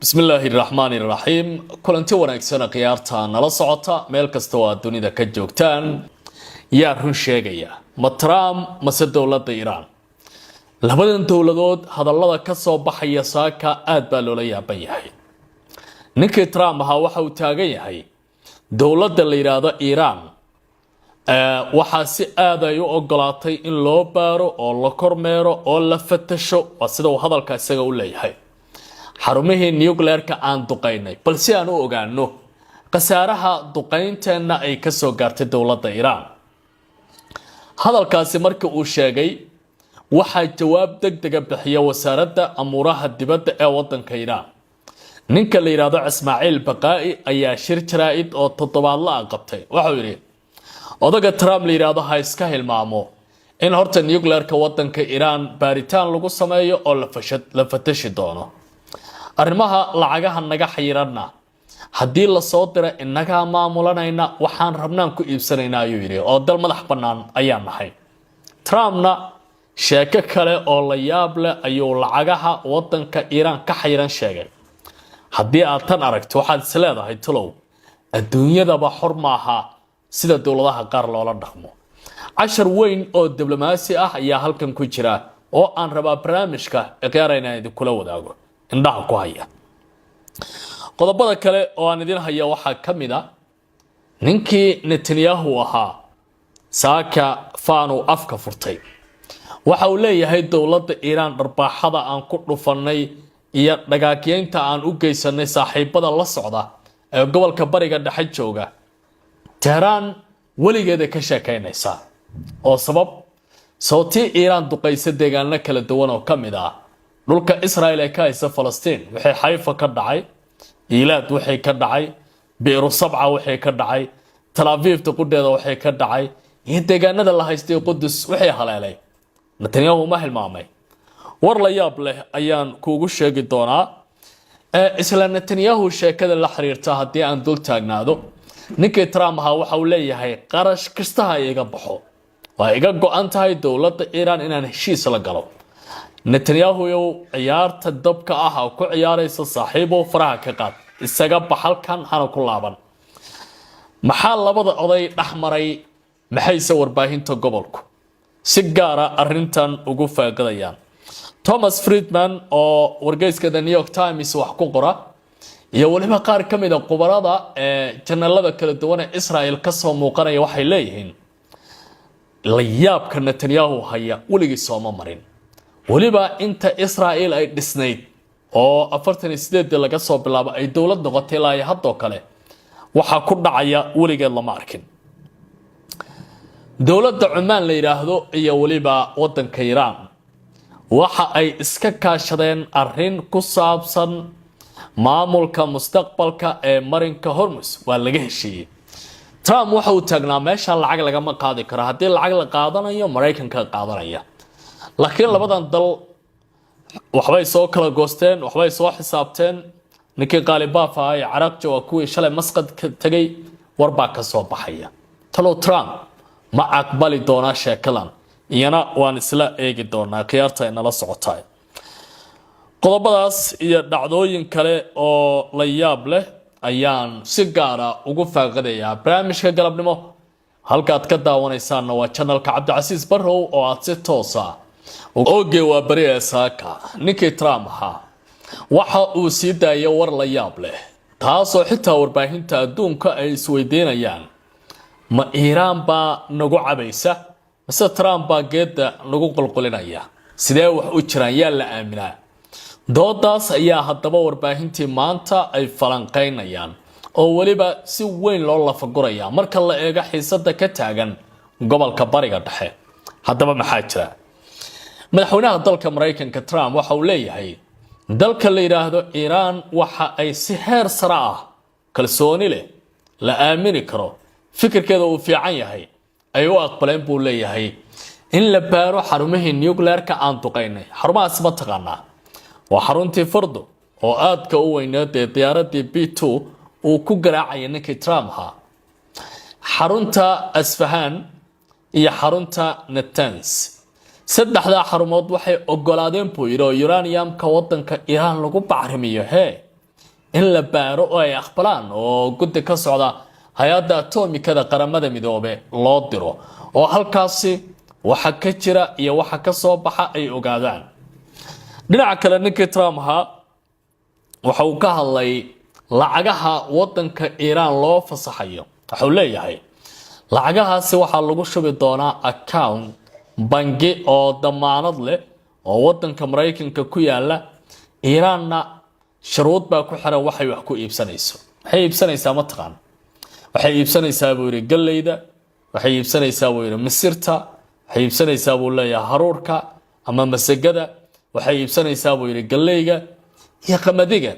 بسم الله الرحمن الرحيم كلنتي wanaagsan qiyaarta nala socota meel kasta oo dunida ka joogtaan yaa run sheegaya ma Trump mase dawladda Iran labadan dawladood hadallada ka soo baxaya saaka aad baa loola yaaban yahay ninkii Trump waxa uu taagan yahay dawladda la yiraahdo Iran waxa si aad ay u ogolaatay in loo baaro oo la kormeero oo la fatasho sida uu hadalka isaga u leeyahay xarumihii nuclear-ka aan duqeynay balse aan u ogaano qasaaraha duqeynteena ay ka soo gaartay dawladda Iran hadalkaasi markii uu sheegay waxa jawaab degdeg ah bixiyay wasaaradda amuuraha dibadda ee wadanka Iran ninka la yiraahdo Ismaaciil Baqaa'i ayaa shir jaraa'id oo toddobaadla ah qabtay waxa uu yiri odaga Trump la yiraahdo ha iska hilmaamo in horta nuclear-ka wadanka Iran baaritaan lagu sameeyo oo la fatashi doono arrimaha lacagaha naga xiriirana hadii la soo diro inaga maamulanayna waxaan rabnaan ku iibsanaynaa ayuu yiri oo dal madax banaan ayaan nahay Trumpna sheeko kale oo la yaab leh ayuu lacagaha wadanka Iran ka xiriiran sheegay hadii aad tan aragto waxaad isleedahay talow adduunyadaba xor maaha sida dawladaha qaar loola dhaqmo cashar weyn oo diblomaasi ah ayaa halkan ku jira oo aan rabaa barnaamijka iqyaarayna idin kula wadaago indhaha ku haya qodobada kale oo aan idin haya waxa kamid ah ninkii Netanyahu ahaa saaka faanu afka furtay waxa uu leeyahay dawladda Iran dharbaaxada aan ku dhufanay iyo dhagaaqiyeynta aan u geysanay saaxiibada la socda ee gobolka bariga dhexe jooga Tehran waligeeda ka sheekaynaysa oo sabab sawti Iran duqeysa deegaano kala duwan oo kamid ah dhulka Israel ee ka haysa Falastiin waxay Haifa ka dhacay Eilat waxay ka dhacay Beirut Sabca waxay ka dhacay Tel Aviv qudeeda waxay ka dhacay in deegaanada la haystay Qudus waxay haleelay Netanyahu ma hilmaamay war la yaab leh ayaan kuugu sheegi doonaa isla Netanyahu sheekada la xiriirta hadii aan dul taagnaado ninkii Trump waxa uu leeyahay qarash kasta iga baxo waa iga go'an tahay dawladda Iran inaan heshiis la galo Netanyahu ciyaarta dabka ku ciyaaraysa saaxiibo faraha ka qaad isaga baxalkan hana ku laaban maxaa labada oday dhaxmaray maxayse warbaahinta gobolku si gaar ah arintan ugu faaqadayaan Thomas Friedman oo wargeyska The New York Times wax ku qora iyo waliba qaar kamid ah qubarada janalada kala duwan ee Israel ka soo muuqanaya waxay leeyihiin la yaabka Netanyahu haya waligiis soo marin waliba inta Israel ay dhisnayd oo 48 laga soo bilaabo ay dawlad noqotay ilaa hadda kale waxa ku dhacaya waligeed lama arkin dawladda Oman la yiraahdo iyo waliba wadanka Iran waxa ay iska kaashadeen arrin ku saabsan maamulka mustaqbalka ee marinka Hormuz waa laga heshiiyay Trump waxa uu taagnaa meesha lacag laga ma qaadi karo hadii lacag la qaadanayo Mareykanka qaadanaya laakiin labadan dal waxbay soo kala goosteen waxbay soo xisaabteen ninkii qaalibaaf ay Ciraaq jooga kuwii shalay Masqad ka tagay warba ka soo baxaya talo Trump ma aqbali doona sheekadan iyana waan isla eegi doonaa qiyaarta inala socotay qodobadaas iyo dhacdooyin kale oo la yaab leh ayaan si gaar ah ugu faaqadayaa barnaamijka galabnimo halkaad ka daawanaysaan waa channelka Cabdicasiis Barrow oo aad si toos ah oge waa bari saaka ninkii Trump waxa uu sii daayay war la yaab leh taasoo xitaa warbaahinta adduunka ay isweydiinayaan ma Iran ba nagu cabaysa mise Trump ba geeda nagu qulqulinaya sidee wax u jiraan yaa la aaminaa doodaas ayaa haddaba warbaahintii maanta ay falanqeynayaan oo waliba si weyn loo lafaguraya marka la eego xiisada ka taagan gobolka bariga dhexe haddaba maxaa jira madaxweynaha dalka Mareykanka Trump waxa uu leeyahay dalka la yiraahdo Iran waxa ay si heer sare ah kalsooni leh la aamini karo fikirkeeda uu fiican yahay ay u aqbaleen buu leeyahay in la baaro xarumihii nuclear-ka aan duqeynay xarumahaas ma taqaanaa waa xaruntii Fordo oo aadka u weyneed ee diyaaradii B2 uu ku garaacay ninkii Trump xarunta Asfahan iyo xarunta Natanz saddexda xarumood waxay ogolaadeen buu yiri uranium ka wadanka Iran lagu bacrimiyo in la baaro oo ay aqbalaan oo guddi ka socda hay-adda atomikada qaramada midoobe loo diro oo halkaasi waxa ka jira iyo waxa ka soo baxa ay ogaadaan. dhinaca kale ninkii Trump waxa uu ka hadlay lacagaha wadanka Iran loo fasaxayo. waxa uu leeyahay lacagahaasi waxa lagu shubi doonaa account bangi oo damaanad leh oo wadanka Mareykanka ku yaala. Iranna shuruud baa ku xiran waxay wax ku iibsanayso. waxay iibsanaysaa ma taqaan. waxay iibsanaysaa buu yiri galeyda, waxay iibsanaysaa buu yiri misirta, waxay iibsanaysaa buu leeyahay haruurka ama masagada, waxay iibsanaysaa buu yiri galeyga iyo qamadiga.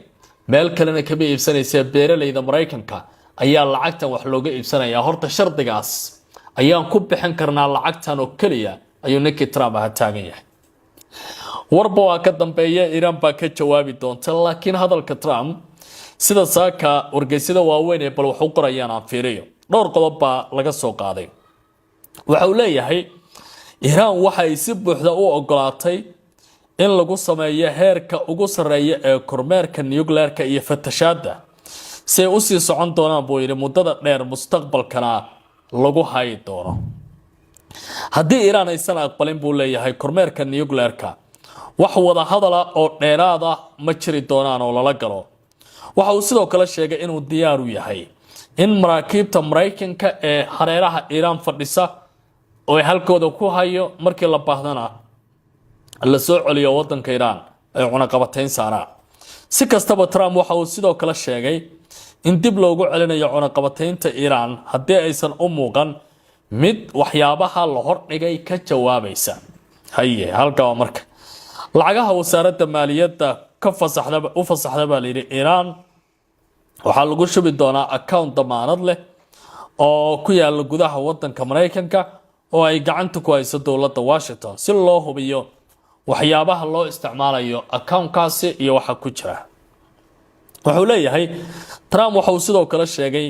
meel kalena kama iibsanaysaa beeralayda Mareykanka ayaa lacagtan wax looga iibsanayaa. horta shardigaas ayaan ku bixin karnaa lacagtan oo kaliya ayuu ninkii Trump taagan yahay. warba waa ka dambeeya Iran baa ka jawaabi doonta, laakiin hadalka Trump sida saaka wargeysada waaweyn ee bal wax u qorayaan aan fiiriyo. dhowr qodob baa laga soo qaaday. waxa uu leeyahay Iran waxa ay si buuxda u ogolaatay in lagu sameeyo heerka ugu sareeya ee kormeerka nuclearka iyo fatashada si ay u sii socon doonaan buu yiri muddada dheer mustaqbalkana lagu hayi doono. haddii Iran aysan aqbalin buu leeyahay kormeerka nuclearka, wax wada hadal oo dheeraad ah ma jiri doonaan oo lala galo. waxa uu sidoo kale sheegay inuu diyaar u yahay in maraakiibta Mareykanka ee hareeraha Iran fadhisa oo halkooda ku hayo markii la baahdana la soo celiyo wadanka Iran ay cunaqabatayn saaraan. si kastaba Trump waxa uu sidoo kale sheegay in dib loogu celinayo cunaqabataynta Iran haddii aysan u muuqan mid waxyaabaha la hordhigay ka jawaabaysa. haye halka marka lacagaha wasaaradda maaliyadda ka fasaxda baa layidhi Iran waxaa lagu shubi doonaa account damaanad leh oo ku yaala gudaha wadanka Mareykanka oo ay gacanta ku hayso dowladda Washington si loo hubiyo waxyaabaha loo isticmaalayo accountkaasi iyo waxa ku jira. wuxuu leeyahay Trump waxa uu sidoo kale sheegay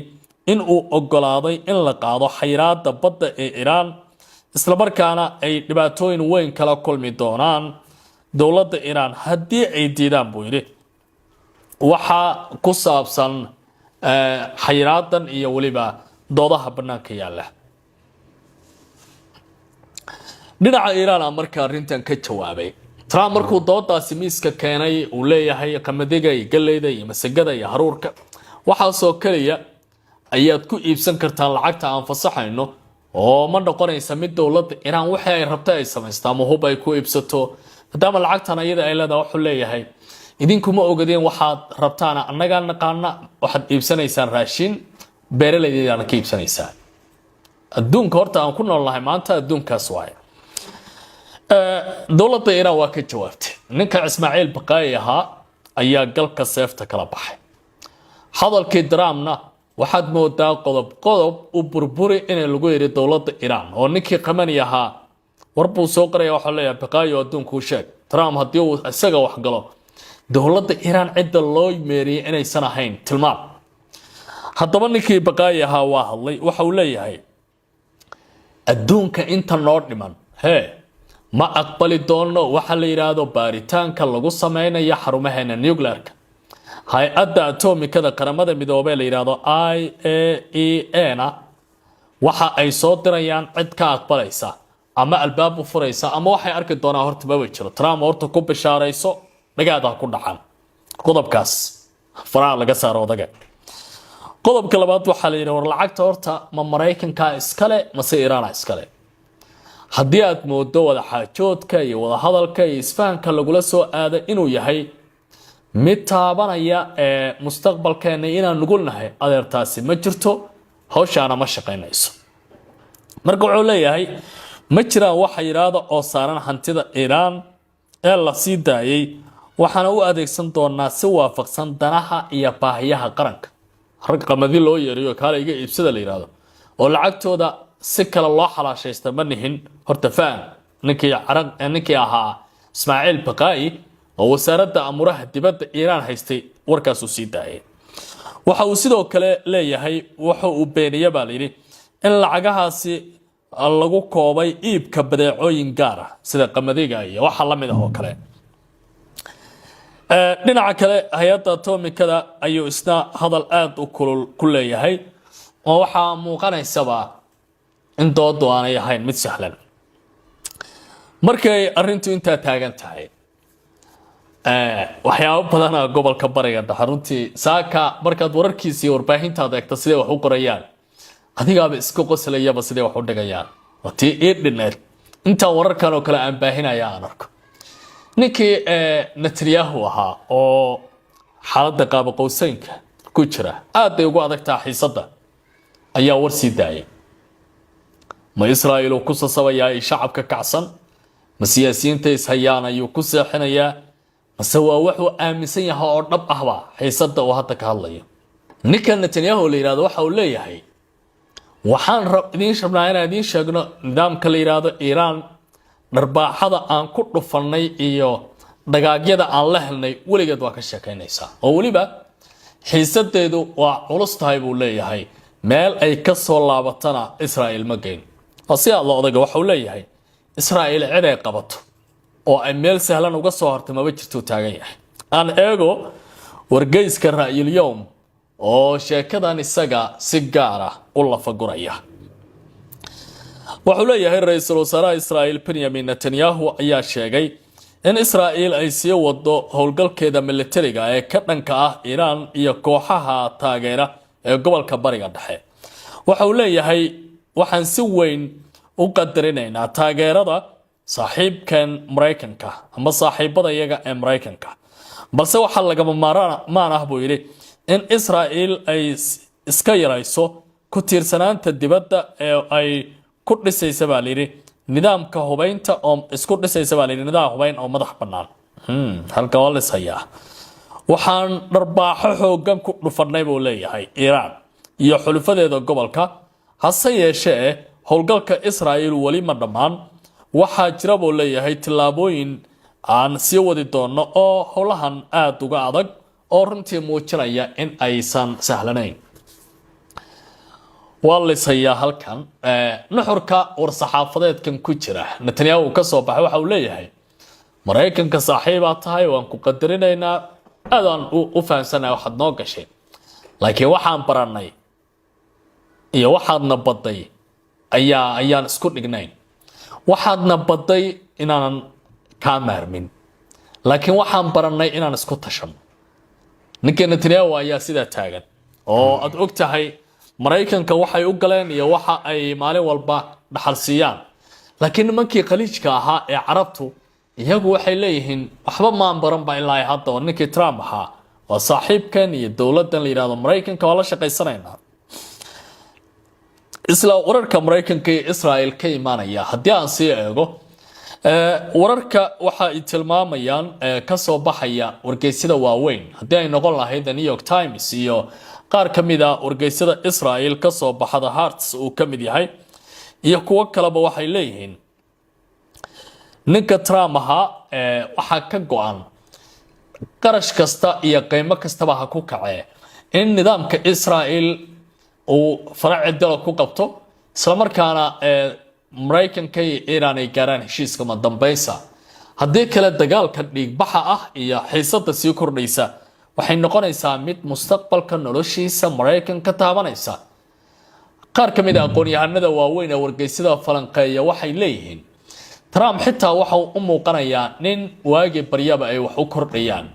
in uu ogolaaday in la qaado xayiraadda badda ee Iran isla markaana ay dhibaatooyin weyn kala kulmi doonaan dowladda Iran haddii ay diidaan buu yiri waxa ku saabsan xayiraadan iyo waliba doodaha banaanka yaala. dhinaca Iran marka arrintan ka jawaabay Trump markuu doodaasi miiska keenay uu leeyahay qamadiga iyo galeyda iyo masagada iyo haruurka waxa soo kaliya ayaad ku iibsan kartaan lacagta aan fasaxayno oo ma noqonaysa mid dowladda Iran waxa ay rabtay ay sameystaa ama hub ay ku iibsato. maadaama lacagtan ayada ay leedahay wuxuu leeyahay idinkuma ogadeen waxaad rabtaan annaga naqaana waxaad iibsanaysaan raashin beeralayda ka iibsanaysaan. adduunka horta aan ku noolnahay maanta adduunkaas waay. dowladda Iran waa ka jawaabtay. ninka Ismaaciil Baqaa'i ayaa galka seefta kala baxay. hadalkii Trumpna waxaad moodaa qodob u burburi in lagu yiri dowladda Iran oo ninkii qamani warbuu soo qaraya waxa leeyahay Baqaa'i adduunku sheeg Trump haddii uu isaga wax galo dowladda Iran cid loo meeriyay inaysan ahayn tilmaam. haddaba ninkii Baqaa'i waa hadlay waxa uu leeyahay adduunka inta noo dhiman ma aqbali doono waxa la yiraahdo baaritaanka lagu sameeyo xarumaheena nuclearka. hay-adda atomikada qaramada midoobay la yiraahdo IAEA waxa ay soo dirayaan cid ka aqbalaysa ama albaab u furaysa ama waxay arki doonaa horta ma jiro. Trump horta ku bishaarayso dhagaada ku dhacan qodobkaas faraa laga saaro odaga. qodobka labaad waxa la yiraahdo war lacagta horta ma Mareykanka iskale mase Iran iskale. haddii aad moodo wada xaajoodka iyo wada hadalka iyo isfahanka lagula soo aado inuu yahay mid taabanaya mustaqbalkeena inaan nugulnahay adeertaasi ma jirto hawshaana ma shaqaynayso. marka wuxuu leeyahay ma jiraan waxa yiraahdo oo saaran hantida Iran ee la sii daayay waxaana u adeegsan doonaa si waafaqsan danaha iyo baahiyaha qaranka. rag qamadi loo yeeriyo kale iga iibsada la yiraahdo oo lacagtooda si kala loo xalaashaysta manihin horta faan ninkii Ismaaciil Baqaa'i oo wasaaradda amuraha dibadda Iran haystay warkaas uu sii daayay. waxa uu sidoo kale leeyahay waxa uu beeniyay baa la yiri in lacagahaasi lagu koobay iibka badeecooyin gaar ah sida qamadiga iyo waxa la mid ah oo kale. dhinaca kale hay-adda atomikada ayuu isna hadal aad u kulul ku leeyahay oo waxaa muuqanaysaba in doodu aanay ahayn mid sahlan markay arrintu intaa taagan tahay waxyaabo badan oo gobolka bariga dhexe runtii saaka markaad wararkiisa iyo warbaahintaada eegto sidee wax u qorayaan adigaaba isku qoslayaba sidee wax u dhigayaan watii dhineed inta wararkan oo kale aan baahinaya aan arko ninkii Netanyahu ahaa oo xaaladda qaab qowsaynka ku jira aad ay ugu adagtaa xiisadda ayaa war sii daayay ma Israa'iil ku sasabayaa shacabka kacsan ma siyaasiyiinta ishayaan ayuu ku seexinayaa mase waa wuxuu aaminsan yahay oo dhab ahba xiisadda uu hadda ka hadlayo ninka Netanyahu la yiraahdo waxa uu leeyahay waxaan idiin rabnaa inaan idiin sheegno nidaamka la yiraahdo Iiraan dharbaaxada aan ku dhufanay iyo dagaagyada aan la helnay weligeed waa ka sheekaynaysaa oo waliba xiisadeedu waa culus tahay buu leeyahay meel ay ka soo laabatana Israa'iil ma geyn oo si aad odaga waxa uu leeyahay Israa'iil cid ay qabato oo ay meel sahlan uga soo hortay ma jirto taagan yahay aan eego wargeyska Ra'yul Yawm oo sheekadan isaga si gaar ah u lafaguraya wuxuu leeyahay ra'iisul wasaaraha Israa'iil Benjamin Netanyahu ayaa sheegay in Israa'iil ay sii wado howlgalkeeda militariga ee ka dhanka ah Iiraan iyo kooxaha taageera ee gobolka bariga dhexe waxa uu leeyahay waxaan si weyn u qadarinaynaa taageerada saaxiibkan Mareykanka ama saaxiibada iyaga ee Mareykanka balse waxa laga maarmaan ah buu yiri in Israa'iil ay iska yarayso ku tiirsanaanta dibadda ee ay ku dhisaysa baa liiri nidaamka hubaynta oo isku dhisaysa baa liiri nidaam hubayn oo madax bannaan halka waa la sayaa waxaan dharbaaxo xoogan ku dhufanay buu leeyahay Iiraan iyo xulufadeeda gobolka hase yeeshee howlgalka Israa'iil wali ma dhamaan waxa jira buu leeyahay tilaabooyin aan sii wadi doono oo howlahan aad uga adag oo runtii muujinaya in aysan sahlanayn والله halkan nuxurka war saxaafadeedkan ku jira Netanyahu ka soo baxay waxa uu leeyahay Mareykanka saaxiib ah tahay waan ku qadarinaynaa adan u fahansanahay waxaad noo gashay laakiin waxaan baranay iyo waxaadna baday ayaan isku dhignayn waxaadna baday inaan ka maarmin laakiin waxaan baranay inaan isku tashano ninka Netanyahu ayaa sida taagan oo aad og tahay Mareykanka waxay u galeen iyo waxa ay maalin walba dhaxal siiyaan laakiin nimankii qaliijka ahaa ee carabtu iyagu waxay leeyihiin waxba ma baran ba ilaa hadda ninkii Trump ahaa waa saaxiibkan iyo dawladdan la yiraahdo Mareykanka waa la shaqaysanayna isla wararka Mareykanka iyo Israa'iil ka imaanaya haddii aan sii eego wararka waxa ay tilmaamayaan ka soo baxaya wargeysyada waaweyn haddii ay noqon lahayd The New York Times iyo qaar kamida wargeysyada Israa'iil ka soo baxada Haaretz uu kamid yahay iyo kuwa kaleba waxay leeyihiin ninka Trump ahaa waxa ka go'an qarash kasta iyo qiimo kastaba ha ku kacay in nidaamka Israa'iil uu faracida ku qabto isla markaana Mareykanka iyo Iiraan ay gaaraan heshiiska ma dambaysa haddii kale dagaalka dhiig baxa ah iyo xiisadda sii kordhaysa waxay noqonaysaa mid mustaqbalka noloshiisa Mareykanka taabanaysa qaar kamid ah aqoon-yahanada waaweyn ee wargeysyada falanqeeya waxay leeyihiin Trump xitaa waxa uu u muuqanayaa nin waagi baryaba ay wax u kordhayaan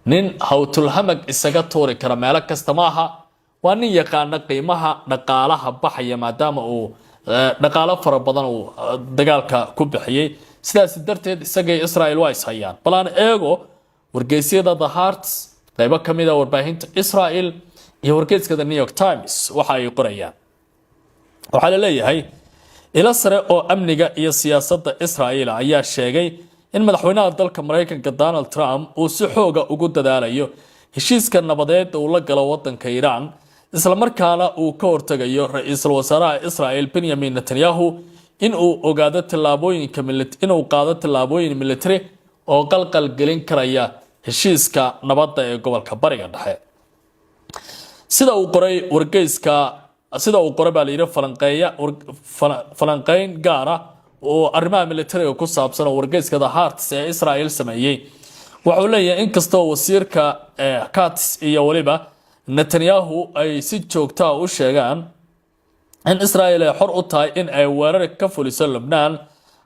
nin hawtulhamag isaga tuuri kara meel kasta maaha waa nin yaqaan qiimaha dhaqaalaha baxaya maadaama uu dhaqaale fara badan uu dagaalka ku bixiyay sidaas darteed isaga Israa'iil waa ishayaan balan eego wargeysyada The Haaretz qaybo kamid ah warbaahinta Israa'iil iyo wargeyska The New York Times waxa ay qorayaan waxa la leeyahay ila sare oo amniga iyo siyaasadda Israa'iil ayaa sheegay in madaxweynaha dalka Mareykanka Donald Trump uu si xooga ugu dadaalayo heshiiska nabadeed uu la galo wadanka Iiraan isla markaana uu ka hortagayo ra'iisul wasaaraha Israa'iil Benjamin Netanyahu in uu ogaado tillaabooyin military oo qalqal gelin karaya heshiiska nabadda ee gobolka bariga dhexe sida uu qoray wargeyska sida uu qoray baa la yiri falanqeyn gaar ah oo arrimaha militariga ku saabsan oo wargeyska The Haaretz ee Israa'iil sameeyay wuxuu leeyahay inkastoo wasiirka Katz iyo waliba Netanyahu ay si joogto ah u sheegaan in Israel ay xor u tahay in ay weerar ka fuliso Lebanon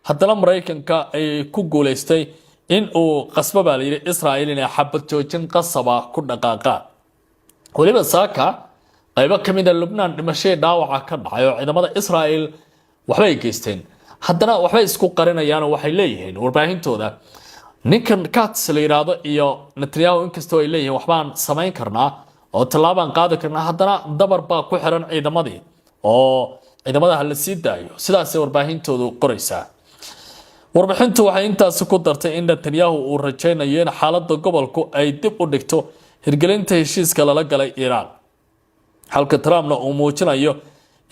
haddana Mareykanka ay ku guuleystay in uu qasbo baa la yiri Israel inay xabad joojin qasaba ku dhaqaaqaan waliba saaka qaybo kamid ah Lebanon dhimashay dhaawaca ka dhacay oo ciidamada Israel waxbay geysteen haddana waxbay isku qarinayaan waxay leeyihiin warbaahintooda ninkan Katz la yiraahdo iyo Netanyahu inkastoo ay leeyihiin waxbaan samayn karnaa oo talaabaan qaadi karnaa haddana dabar baa ku xiran ciidamadii oo ciidamada la sii daayo sidaas warbaahintoodu qoraysaa warbixintu waxay intaas ku dartay in Netanyahu uu rajaynayo in xaaladda gobolku ay dib u dhigto hirgelinta heshiiska lala galay Iran halka Trumpna uu muujinayo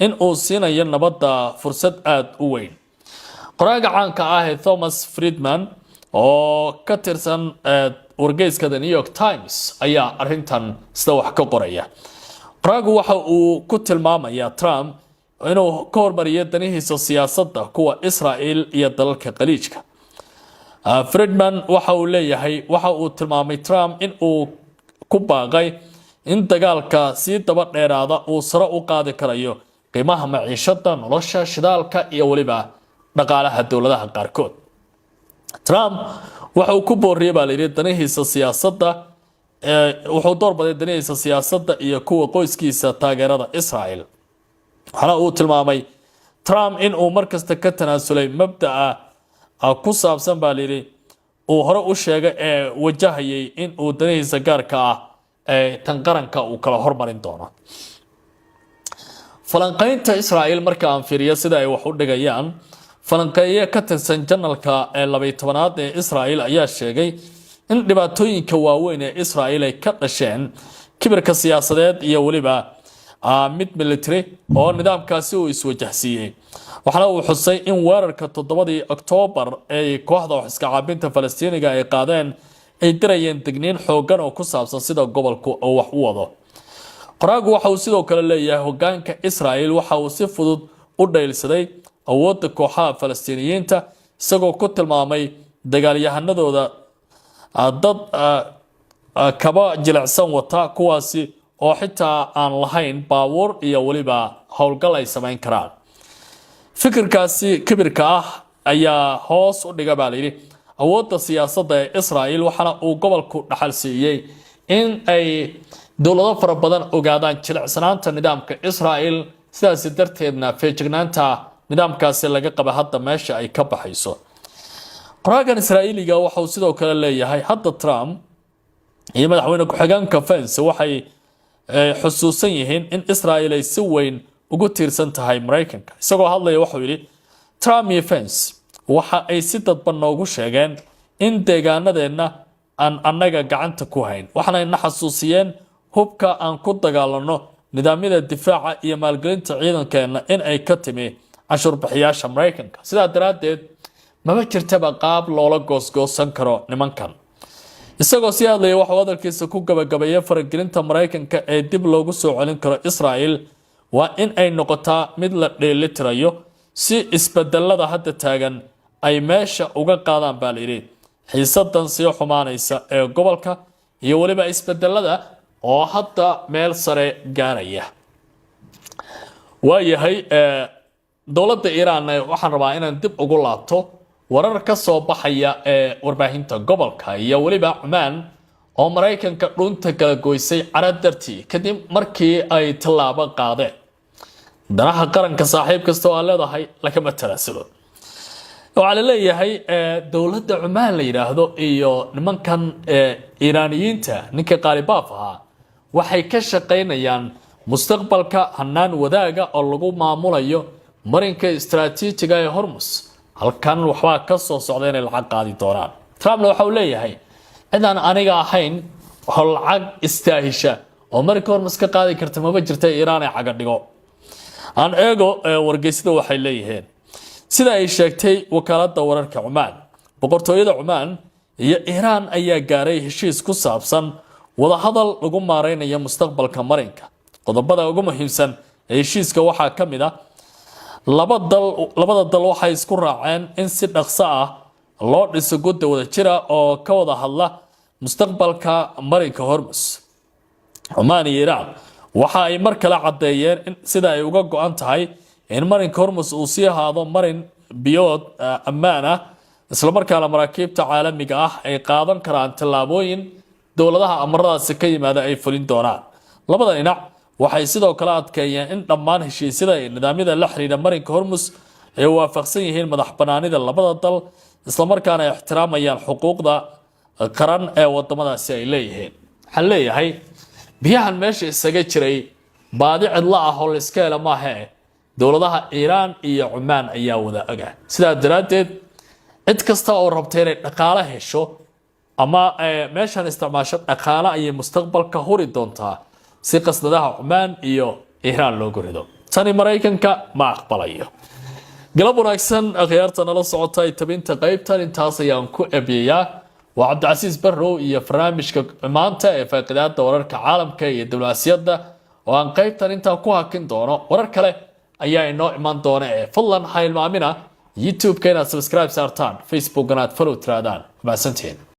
in uu siinayo nabadda fursad aad u weyn qoraaga caanka ah ee Thomas Friedman oo ka tirsan wargeyska The New York Times ayaa arrintan sida wax ka qoraya qoraagu waxa uu ku tilmaamayaa Trump inuu ka hormariyo danihiisa siyaasadda kuwa Israel iyo dalalka Khaliijka Friedman waxa uu leeyahay waxa uu tilmaamay Trump in uu ku baaqay in dagaalka si daba dheeraada uu sare u qaadi karayo qiimaha maciishada nolosha shidaalka iyo waliba dhaqaalaha dawladaha qaarkood Trump waxa uu ku booriyay baa la yiri danihiisa siyaasadda wuxuu doorbiday danihiisa siyaasadda iyo kuwa qoyskiisa taageerada Israel waxana uu tilmaamay Trump in uu markasta ka tanaasulay mabda'a ku saabsan baa la yiri uu hore u sheegay ee wajahayay in uu danihiisa gaarka ah ee tan qaranka uu kala hormarin doono falanqaynta Israel marka aan fiiriyo sida ay wax u dhigayaan falanqeeye ka tirsan janalka 12aad ee Israel ayaa sheegay in dhibaatooyinka waaweyn ee Israel ay ka dhasheen kibirka siyaasadeed iyo waliba mid military oo nidaamkaasi uu iswajahsiiyay waxana uu xusay in weerarka 7 Oktoobar ee kooxda wax iska caabinta Falastiiniga ay qaadeen ay dirayeen digniin xoogan oo ku saabsan sida gobolku uu wax u wado qoraagu waxa uu sidoo kale leeyahay hoggaanka Israel waxa uu si fudud u dheelsaday awoodda kooxaha Falastiiniyiinta isagoo ku tilmaamay dagaalyahanadooda dad kaba jilicsan wata kuwaasi oo xitaa aan lahayn baabuur iyo waliba howlgal ay samayn karaan fikirkaasi kibirka ah ayaa hoos u dhiga baa la yiri awoodda siyaasadda ee Israel waxana uu gobolku dhaxal siiyay in ay dawlado fara badan ogaadaan jilicsanaanta nidaamka Israel sidaas darteedna feejignaanta nidaamkaasi laga qaba hadda meesha ay ka baxayso qoraagan Israailiga waxa uu sidoo kale leeyahay hadda Trump iyo madaxweyne ku-xigeenka Pence waxay xusuusan yihiin in Israel ay si weyn ugu tiirsan tahay Mareykanka isagoo hadlaya waxa uu yiri Trump iyo Pence waxa ay si dadban noogu sheegeen in deegaanadeena aan annaga gacanta ku hayn waxana ay xasuusiyeen hubka aan ku dagaalano nidaamyada difaaca iyo maalgelinta ciidankeena in ay ka timi cashur bixiyaasha Mareykanka sida daraadeed maba jirtaba qaab loola goosgoosan karo nimankan isagoo si hadlaya waxa wadalkiisa ku gabagabeeyay faragelinta Mareykanka ee dib loogu soo celin karo Israel waa in ay noqotaa mid la dheelitirayo si isbedelada hadda taagan ay meesha uga qaadaan baa la yiri xiisadan sii xumaanaysa ee gobolka iyo waliba isbedelada oo hadda meel sare gaaraya waayahay dawladda Iran waxaan rabaa inaan dib ugu laabto warar ka soo baxaya ee warbaahinta gobolka iyo waliba Oman oo Mareykanka dhunta kala goysay caradartii kadib markii ay tallaabo qaadeen danaha qaranka saaxiib kasta oo leedahay lagama talaasado waxa la leeyahay dawladda Oman la yiraahdo iyo nimankan Iiraaniyiinta ninka qaalibaaf ah waxay ka shaqeynayaan mustaqbalka hanaan wadaaga oo lagu maamulayo marinka istiraatiijiga ee Hormuz halkan waxba ka soo socda in lacag qaadi doonaan Trump waxa uu leeyahay cidaan aniga ahayn oo lacag istaahisha oo marka Hormuz ka qaadi karta ma jirta Iiraan ay caga dhigo aan eego wargeysada waxay leeyihiin sida ay sheegtay wakaaladda wararka Oman boqortooyada Oman iyo Iiraan ayaa gaaray heshiis ku saabsan wada hadal lagu maareynayo mustaqbalka marinka qodobada ugu muhiimsan ee heshiiska waxaa kamid ah labada dal waxay isku raaceen in si dhaqso ah loo dhiso guddi wada jira oo ka wada hadla mustaqbalka marinka Hormuz. Oman iyo Iran waxa ay mar kale cadeeyeen in sida ay uga go'an tahay in marinka Hormuz uu sii ahaado marin biyood ammaan ah isla markaana maraakiibta caalamiga ah ay qaadan karaan tallaabooyin dowladaha amaradaasi ka yimaada ay fulin doonaan. Labada dhinac waxay sidoo kale adkeeyeen in dhammaan heshiisyada iyo nidaamyada la xiriira marinka Hormuz ay waafaqsan yihiin madax-bannaanida labada dal isla markaana ay ixtiraamayaan xuquuqda qaran ee wadamadaasi ay leeyihiin. Waxaan leeyahay biyahan meesha isaga jiray baadi cidla ah oo la iska helo maaha dowladaha Iran iyo Oman ayaa wada aga. Sidaa daraadeed cid kasta oo rabta inay dhaqaale hesho ama meeshan isticmaasho dhaqaale ay mustaqbalka hori doontaa si qasnadaha Oman iyo Iran loo gurido. Tani Mareykanka ma aqbalayo. galab wanaagsan akhyaarta nala socotay tabinta qaybtan intaas ayaan ku ebiyaa waa Cabdicasiis Barrow iyo barnaamijka maanta ee faaqidaada wararka caalamka iyo diblomaasiyadda oo aan qaybtan intaan ku hakin doono warar kale ayaa inoo iman doona fadlan ha ilmaamina YouTube-ka inaad subscribe saartaan Facebook-gana aad follow tiraadaan. Mahadsantiin.